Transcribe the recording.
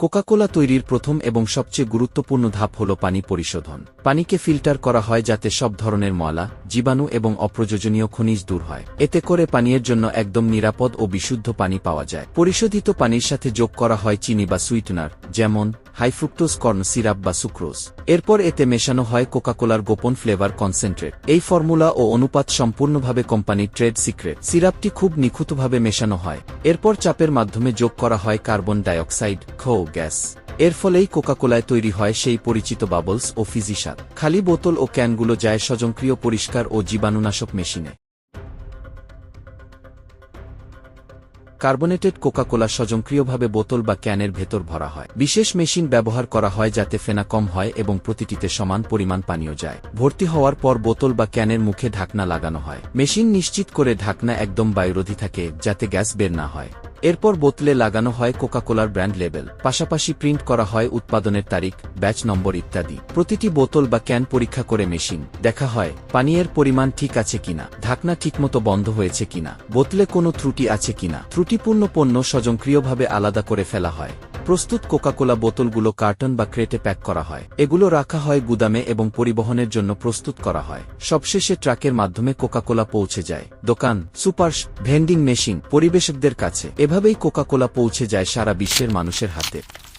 Coca Cola তৈরির প্রথম এবং সবচেয়ে গুরুত্বপূর্ণ ধাপ হল পানি পরিশোধন। পানিকে ফিল্টার করা হয় যাতে সব ধরনের ময়লা, জীবাণু এবং অপ্রয়োজনীয় খনিজ দূর হয়। এতে করে পানীয়ের জন্য একদম নিরাপদ ও বিশুদ্ধ পানি পাওয়া যায়। পরিশোধিত পানির সাথে যোগ করা হয় চিনি বা সুইটনার, যেমন হাইফ্রুক্টোজ কর্ন সিরাপ বা সুক্রোজ। এরপর এতে মেশানো হয় কোকাকোলার গোপন ফ্লেভার কনসেন্ট্রেট। এই ফর্মুলা ও অনুপাত সম্পূর্ণভাবে কোম্পানির ট্রেড সিক্রেট। সিরাপটি খুব নিখুঁতভাবে মেশানো হয়। এরপর চাপের মাধ্যমে যোগ করা হয় কার্বন ডাইঅক্সাইড গ্যাস। এর ফলেই কোকাকোলায় তৈরি হয় সেই পরিচিত বাবলস ও ফিজি স্বাদ। খালি বোতল ও ক্যানগুলো যায় স্বয়ংক্রিয় পরিষ্কার ও জীবাণুনাশক মেশিনে। কার্বনেটেড কোকাকোলা স্বয়ংক্রিয়ভাবে বোতল বা ক্যানের ভেতর ভরা হয়। বিশেষ মেশিন ব্যবহার করা হয় যাতে ফেনা কম হয় এবং প্রতিটিতে সমান পরিমাণ পানীয় যায়। ভর্তি হওয়ার পর বোতল বা ক্যানের মুখে ঢাকনা লাগানো হয়। মেশিন নিশ্চিত করে ঢাকনা একদম বায়ুরোধী থাকে যাতে গ্যাস বের না হয়। এরপর বোতলে লাগানো হয় কোকাকোলার ব্র্যান্ড লেবেল। পাশাপাশি প্রিন্ট করা হয় উৎপাদনের তারিখ, ব্যাচ নম্বর ইত্যাদি। প্রতিটি বোতল বা ক্যান পরীক্ষা করে মেশিন দেখা হয় পানীয়ের পরিমাণ ঠিক আছে কিনা, ঢাকনা ঠিকমতো বন্ধ হয়েছে কিনা, বোতলে কোনো ত্রুটি আছে কিনা। ত্রুটিপূর্ণ পণ্য স্বয়ংক্রিয়ভাবে আলাদা করে ফেলা হয়। প্রস্তুত কোকাকোলা বোতলগুলো কার্টন বা ক্রেটে প্যাক করা হয়। এগুলো রাখা হয় গুদামে এবং পরিবহনের জন্য প্রস্তুত করা হয়। সবশেষে ট্রাকের মাধ্যমে কোকাকোলা পৌঁছে যায় দোকান, সুপার, ভেন্ডিং মেশিন, পরিবেশকদের কাছে। এভাবেই কোকাকোলা পৌঁছে যায় সারা বিশ্বের মানুষের হাতে।